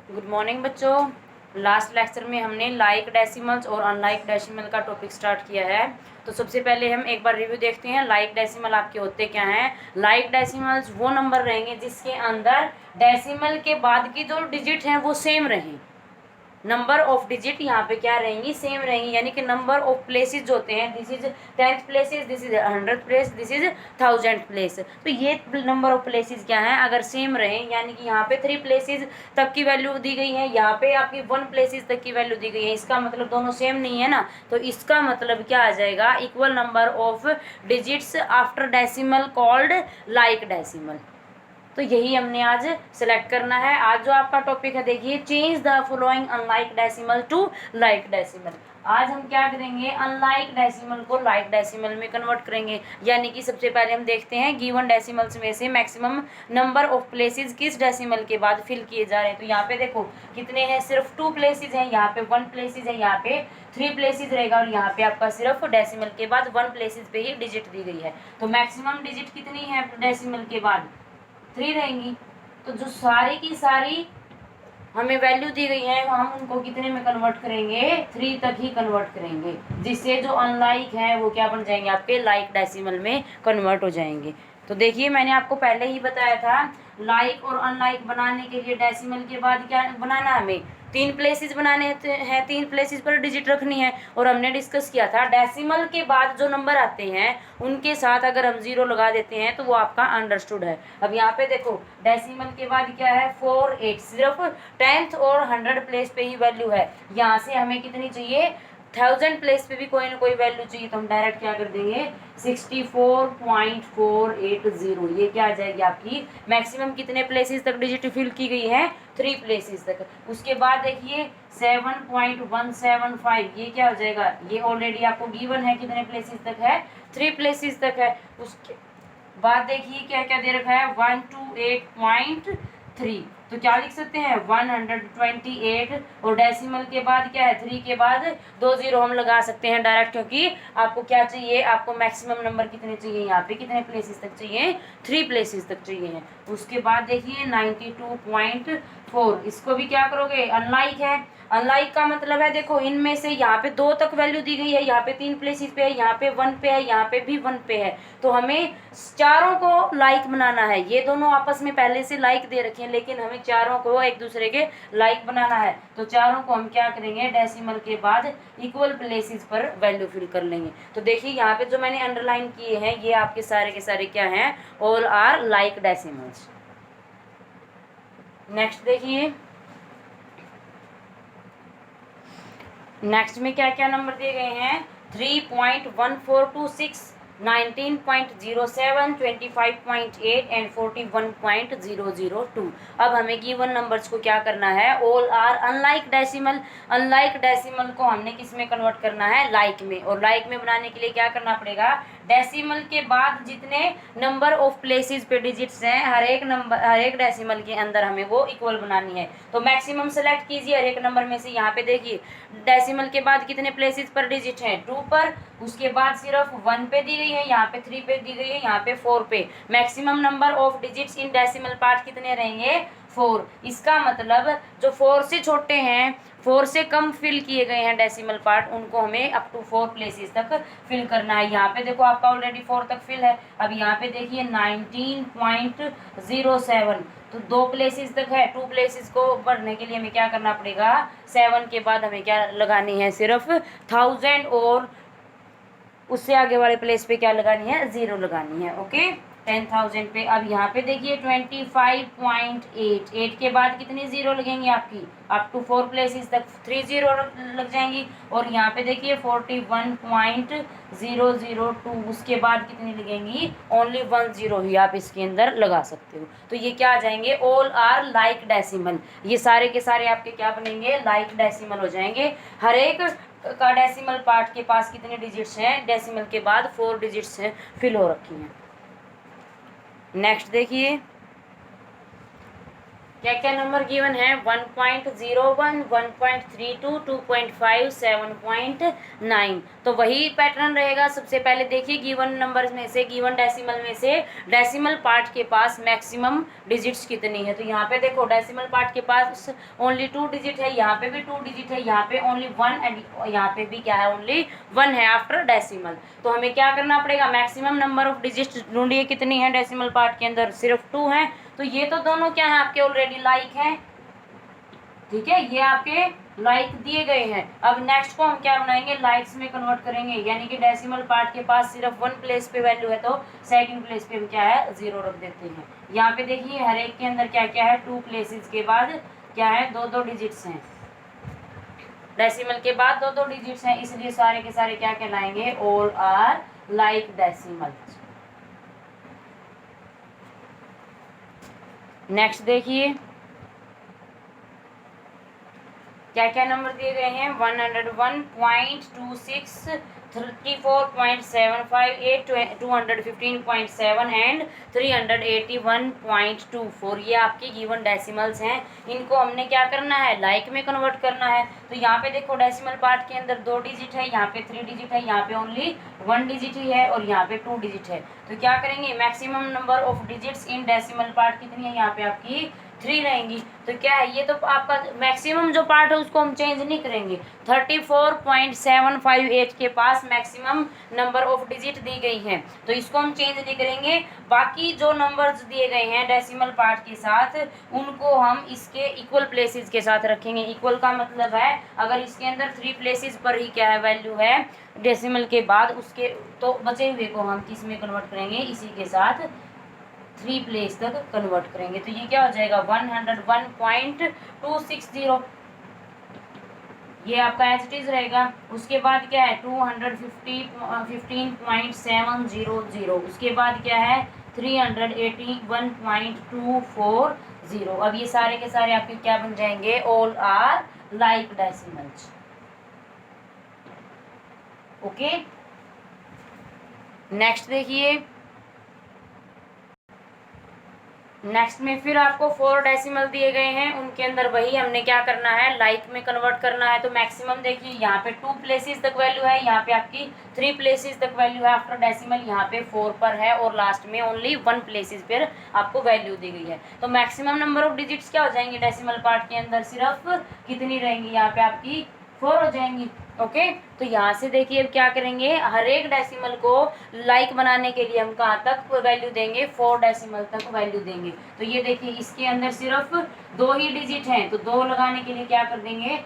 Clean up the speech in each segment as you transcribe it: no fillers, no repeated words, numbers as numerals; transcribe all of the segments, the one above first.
Good morning बच्चों। Last lecture में हमने लाइक डेसिमल्स और अनलाइक डेसिमल का टॉपिक स्टार्ट किया है। तो सबसे पहले हम एक बार रिव्यू देखते हैं। लाइक डेसिमल आपके होते क्या हैं। लाइक डेसिमल्स वो नंबर रहेंगे जिसके अंदर डेसिमल के बाद की जो डिजिट हैं वो सेम रहें। नंबर ऑफ डिजिट यहाँ पे क्या रहेंगी, सेम रहेंगी, यानी कि नंबर ऑफ प्लेसेस जो होते हैं, this is 10th places, this is 100th place, this is 1000th place. तो ये नंबर ऑफ प्लेसेस क्या है, अगर सेम रहे, यानी कि यहाँ पे 3 प्लेसेस तक की वैल्यू दी गई है, यहाँ पे आपकी 1 प्लेसेस तक की वैल्यू दी गई है, इसका मतलब दोनों सेम नहीं है ना। तो इसका मतलब क्या आ जाएगा, equal number of digits after decimal called like decimal. तो यही हमने आज सेलेक्ट करना है। आज जो आपका टॉपिक है, देखिए, change the following unlike decimal to like decimal. आज हम क्या करेंगे, अनलाइक डेसिमल को लाइक डेसिमल में कन्वर्ट करेंगे। यानी कि सबसे पहले हम देखते हैं गिवन डेसिमल्स में से मैक्सिमम नंबर ऑफ प्लेसेस किस डेसिमल के बाद फिल किए जा रहे हैं। तो यहाँ पे देखो कितने हैं, सिर्फ 2 प्लेसेस हैं, यहाँ पे 1 प्लेसेस है, यहाँ पे 3 प्लेसेस रहेगा, और यहाँ पे आपका सिर्फ डेसिमल के बाद 1 प्लेसेस पे ही डिजिट दी गई है। तो मैक्सिमम डिजिट कितनी है डेसिमल के बाद, 3 रहेंगी। तो जो सारी की सारी हमें वैल्यू दी गई है, हम उनको कितने में कन्वर्ट करेंगे, 3 तक ही कन्वर्ट करेंगे, जिससे जो अनलाइक है वो क्या बन जाएंगे, आपके लाइक डेसिमल में कन्वर्ट हो जाएंगे। तो देखिए, मैंने आपको पहले ही बताया था, लाइक और अनलाइक बनाने के लिए डेसिमल के बाद क्या बनाना है, हमें 3 प्लेसेस बनाने हैं, 3 प्लेसेस पर डिजिट रखनी है। और हमने डिस्कस किया था, डेसिमल के बाद जो नंबर आते हैं उनके साथ अगर हम 0 लगा देते हैं तो वो आपका अंडरस्टूड है। अब यहाँ पे देखो, डेसिमल के बाद क्या है, 4 8, सिर्फ 10th और 100 प्लेस पे ही वैल्यू है। यहाँ से हमें कितनी चाहिए, 1000 प्लेस पे भी कोई ना कोई वैल्यू चाहिए, तो हम डायरेक्ट क्या कर देंगे, 64.480। ये क्या आ जाएगी आपकी, मैक्सिमम कितने प्लेसेस तक डिजिट फिल की गई है, 3 प्लेसेस तक। उसके बाद देखिए 7.175, ये क्या हो जाएगा, ये ऑलरेडी आपको गिवन है, कितने प्लेसेस तक है, 3 प्लेसेस तक है। उसके बाद देखिए क्या क्या दे रखा है, 128.3, तो क्या लिख सकते हैं, 128। और डेसिमल के बाद क्या है, 3 के बाद 2 0 हम लगा सकते हैं डायरेक्ट, क्योंकि आपको क्या चाहिए, आपको मैक्सिमम नंबर कितने चाहिए, यहाँ पे कितने प्लेसेस तक चाहिए, 3 प्लेसेस तक चाहिए। उसके बाद देखिए 92.4, इसको भी क्या करोगे, अनलाइक है। अनलाइक का मतलब है, देखो इनमें से यहाँ पे 2 तक वैल्यू दी गई है, यहाँ पे 3 प्लेसेस पे है, यहाँ पे 1 पे है, यहाँ पे भी 1 पे है। तो हमें चारों को लाइक बनाना है। ये दोनों आपस में पहले से लाइक दे रखे हैं, लेकिन हमें चारों को एक दूसरे के लाइक बनाना है। तो चारों को हम क्या करेंगे, डेसिमल के बाद इक्वल प्लेसेस पर वैल्यू फिल कर लेंगे। तो देखिए यहाँ पे जो मैंने अंडरलाइन किए हैं, ये आपके सारे के सारे क्या हैं, all are like decimals. Next देखिए, नेक्स्ट में क्या क्या नंबर दिए गए हैं, 3.1426, 19.07, 25.8 एंड 41.002। अब हमें गिवन नंबर्स को क्या करना है, all are unlike decimal. Unlike decimal को हमने किस में कन्वर्ट करना है, लाइक में। और लाइक में बनाने के लिए क्या करना पड़ेगा, डेसिमल के बाद जितने नंबर ऑफ प्लेसेस पे डिजिट्स हैं, हर एक डेसिमल के अंदर हमें वो इक्वल बनानी है। तो मैक्सिमम सेलेक्ट कीजिए हर एक नंबर में से। यहाँ पे देखिए डेसिमल के बाद कितने प्लेसेस पर डिजिट हैं, 2 पर। उसके बाद सिर्फ 1 पे दी गई है, यहाँ पे 3 पे दी गई है, यहाँ पे 4 पे। Maximum number of digits in decimal part कितने रहेंगे, 4। इसका मतलब जो 4 से छोटे हैं, 4 से कम फिल किए गए हैं डेसिमल पार्ट, उनको हमें अप टू 4 प्लेसेस तक फिल करना है। यहाँ पे देखो आपका ऑलरेडी 4 तक फिल है। अब यहाँ पे देखिए 19.07, तो 2 प्लेसेस तक है। 2 प्लेसेस को बढ़ने के लिए हमें क्या करना पड़ेगा, 7 के बाद हमें क्या लगानी है, सिर्फ 1000, और उससे आगे वाले प्लेस पे क्या लगानी है, 0 लगानी है। ओके, 10,000 पे। अब यहाँ पे देखिए 25.8, 8 के बाद कितनी 0 लगेंगी आपकी, अप टू 4 प्लेसेस तक 3 0 लग जाएंगी। और यहाँ पे देखिए 41.002, उसके बाद कितनी लगेंगी, ओनली 1 0 ही आप इसके अंदर लगा सकते हो। तो ये क्या आ जाएंगे, ऑल आर लाइक डेसिमल। ये सारे के सारे आपके क्या बनेंगे, लाइक डेसिमल हो जाएंगे। हर एक का डेसिमल पार्ट के पास कितने डिजिट्स हैं, डेसिमल के बाद 4 डिजिट्स हैं, फिल हो रखी हैं। नेक्स्ट देखिए, क्या क्या नंबर गिवन है? 1.01, 1.32, 2.5, 7.9। तो वही पैटर्न रहेगा। सबसे पहले देखिए गिवन नंबर्स में से, गिवन डेसिमल में से डेसिमल पार्ट के पास मैक्सिमम डिजिट्स कितनी है। तो यहाँ पे देखो डेसिमल पार्ट के पास ओनली 2 डिजिट है, यहाँ पे भी 2 डिजिट है, यहाँ पे ओनली 1 एंड यहाँ पे भी क्या है? ओनली 1 है आफ्टर डेसिमल। तो हमें क्या करना पड़ेगा? मैक्सिमम नंबर ऑफ डिजिट्स ढूंढिए कितनी है डेसिमल पार्ट के अंदर? सिर्फ 2 है। तो ये तो दोनों क्या है? आपके ऑलरेडी लाइक हैं, ठीक है, ये आपके लाइक दिए गए हैं। अब नेक्स्ट को हम क्या बनाएंगे? लाइक्स में कन्वर्ट करेंगे, यानी कि डेसिमल पार्ट के पास सिर्फ 1 प्लेस पे वैल्यू है तो सेकंड प्लेस पे हम क्या है? 0 रख देते हैं। यहाँ पे देखिए हर एक के अंदर क्या क्या है? 2 प्लेसेस के बाद क्या है? 2-2 डिजिट्स हैं। डेसिमल के बाद 2-2 डिजिट्स हैं, इसलिए सारे के सारे क्या कहलाएंगे? All are like decimal. Next देखिए क्या क्या नंबर दिए गए हैं? 101.26, 34.758, 215.7 एंड 381.24। ये आपके गिवन डेसिमल्स हैं। इनको हमने क्या करना है? लाइक में कन्वर्ट करना है। तो यहाँ पे देखो डेसिमल पार्ट के अंदर 2 डिजिट है, यहाँ पे 3 डिजिट है, यहाँ पे ओनली 1 डिजिट ही है और यहाँ पे 2 डिजिट है। तो क्या करेंगे? Maximum number of digits in decimal part कितनी है? यहाँ पे आपकी 3 रहेंगी। तो क्या है? ये तो आपका मैक्सिमम जो पार्ट है उसको हम चेंज नहीं करेंगे। 34.758 के पास मैक्सिमम नंबर ऑफ डिजिट दी गई है, तो इसको हम चेंज नहीं करेंगे। बाकी जो नंबर्स दिए गए हैं डेसिमल पार्ट के साथ, उनको हम इसके इक्वल प्लेसेस के साथ रखेंगे। इक्वल का मतलब है अगर इसके अंदर 3 प्लेसेस पर ही क्या है? वैल्यू है डेसिमल के बाद, उसके तो बचे हुए को हम किस में कन्वर्ट करेंगे? इसी के साथ 3 प्लेस तक कन्वर्ट करेंगे। तो ये क्या हो जाएगा? 101.260, ये आपका एज इट इज रहेगा। उसके बाद क्या है? 215.700। उसके बाद क्या है? 381.240। अब ये सारे के सारे आपके क्या बन जाएंगे? All are like decimals. Okay, next देखिए। नेक्स्ट में फिर आपको 4 डेसिमल दिए गए हैं, उनके अंदर वही हमने क्या करना है? लाइक में कन्वर्ट करना है। तो मैक्सिमम देखिए यहाँ पे 2 प्लेसेस तक वैल्यू है, यहाँ पे आपकी 3 प्लेसेस तक वैल्यू है आफ्टर डेसिमल, यहाँ पे 4 पर है और लास्ट में ओनली 1 प्लेसेस पर आपको वैल्यू दी गई है। तो मैक्सिमम नंबर ऑफ डिजिट्स क्या हो जाएंगे डेसिमल पार्ट के अंदर? सिर्फ कितनी रहेंगी? यहाँ पे आपकी 4 हो जाएंगी। ओके, तो यहाँ से देखिए अब क्या करेंगे? हर एक डेसिमल को लाइक बनाने के लिए हम कहाँ तक वैल्यू देंगे? 4 डेसिमल तक वैल्यू देंगे। तो ये देखिए इसके अंदर सिर्फ 2 ही डिजिट हैं, तो 2 लगाने के लिए क्या कर देंगे?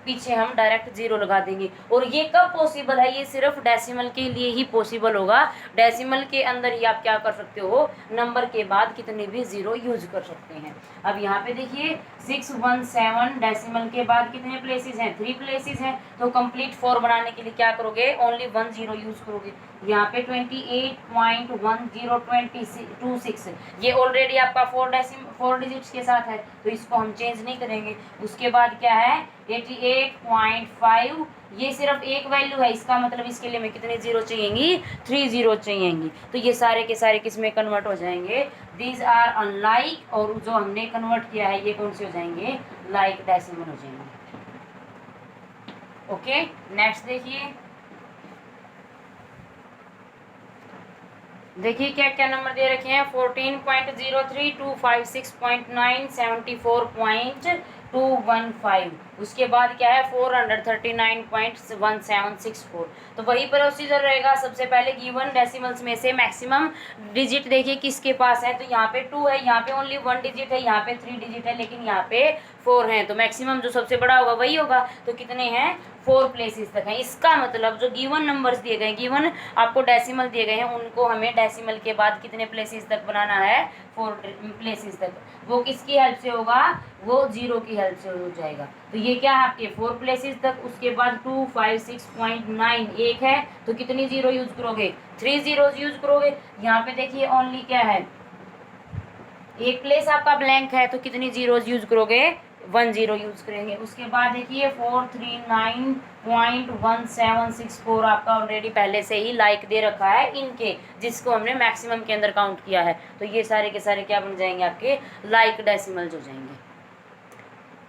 पीछे हम डायरेक्ट 0 लगा देंगे। और ये कब पॉसिबल है? ये सिर्फ डेसिमल के लिए ही पॉसिबल होगा। डेसिमल के अंदर ही आप क्या कर सकते हो? नंबर के बाद कितने भी 0 यूज कर सकते हैं। अब यहाँ पे देखिए 617 डेसिमल के बाद कितने प्लेसेस हैं? 3 प्लेसेस हैं। तो कंप्लीट 4 बनाने के लिए क्या करोगे? ओनली 1 0 यूज करोगे। यहाँ पे 28.1026, ये ऑलरेडी आपका 4 डिजिट्स के साथ है, तो इसको हम चेंज नहीं करेंगे। उसके बाद क्या है? 88.5, ये सिर्फ एक वैल्यू है, इसका मतलब इसके लिए हमें कितने 0 चाहिएंगी? 3 0 चाहिएंगी। तो ये सारे के सारे किस में कन्वर्ट हो जाएंगे? दीज आर अनलाइक, और जो हमने कन्वर्ट किया है ये कौन से हो जाएंगे? लाइक डेसिमल हो जाएंगे। ओके, नेक्स्ट देखिए क्या क्या नंबर दे रखे हैं? 14.03, 256.9, 74.215। उसके बाद क्या है? 439.1764। तो वही प्रोसीजर रहेगा। सबसे पहले गिवन डेसिमल्स में से मैक्सिमम डिजिट देखिए किसके पास है। तो यहाँ पे 2 है, यहाँ पे ओनली 1 डिजिट है, यहाँ पे 3 डिजिट है, लेकिन यहाँ पे 4 हैं। तो मैक्सिमम जो सबसे बड़ा होगा वही होगा। तो कितने हैं? 4 प्लेसेस तक हैं। इसका मतलब जो गिवन नंबर्स दिए गए, गिवन आपको डेसिमल दिए गए हैं, उनको हमें डेसिमल के बाद कितने प्लेसेस तक बनाना है? 4 प्लेसेस तक। वो किसकी हेल्प से होगा? वो 0 की हेल्प से हो जाएगा। तो ये क्या है? आपके 4 प्लेसेस तक। उसके बाद 256.9 एक है, तो कितनी 0 यूज करोगे? 3 0 यूज करोगे। यहाँ पे देखिए ओनली क्या है? एक प्लेस आपका ब्लैंक है, तो कितनी 0 यूज करोगे? 10 यूज़ करेंगे। उसके बाद देखिए 439.1764 आपका ऑलरेडी पहले से ही लाइक दे रखा है इनके, जिसको हमने मैक्सिमम के अंदर काउंट किया है। तो ये सारे के सारे क्या बन जाएंगे, आपके लाइक डेसिमल्स हो जाएंगे।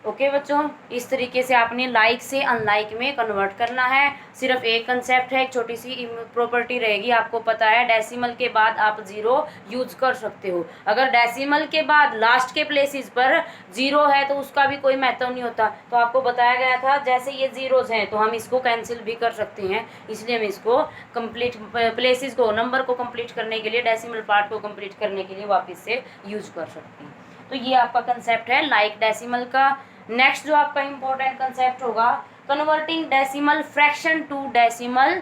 ओके बच्चों, इस तरीके से आपने लाइक से अनलाइक में कन्वर्ट करना है। सिर्फ एक कंसेप्ट है, एक छोटी सी प्रॉपर्टी रहेगी, आपको पता है डेसिमल के बाद आप 0 यूज कर सकते हो। अगर डेसिमल के बाद लास्ट के प्लेसेस पर 0 है तो उसका भी कोई महत्व नहीं होता। तो आपको बताया गया था जैसे ये जीरोज हैं तो हम इसको कैंसिल भी कर सकते हैं, इसलिए हम इसको कंप्लीट प्लेसेस को, नंबर को कंप्लीट करने के लिए, डेसिमल पार्ट को कंप्लीट करने के लिए वापस से यूज कर सकते हैं। तो ये आपका कंसेप्ट है लाइक डेसिमल का। नेक्स्ट जो आपका इंपॉर्टेंट कंसेप्ट होगा, converting decimal fraction to decimal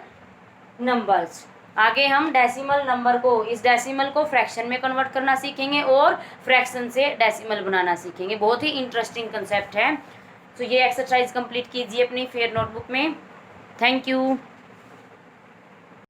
numbers. आगे हम डेसिमल नंबर को, इस डेसिमल को फ्रैक्शन में कन्वर्ट करना सीखेंगे और फ्रैक्शन से डेसिमल बनाना सीखेंगे। बहुत ही इंटरेस्टिंग कंसेप्ट है। तो ये एक्सरसाइज कंप्लीट कीजिए अपनी फेयर नोटबुक में। Thank you.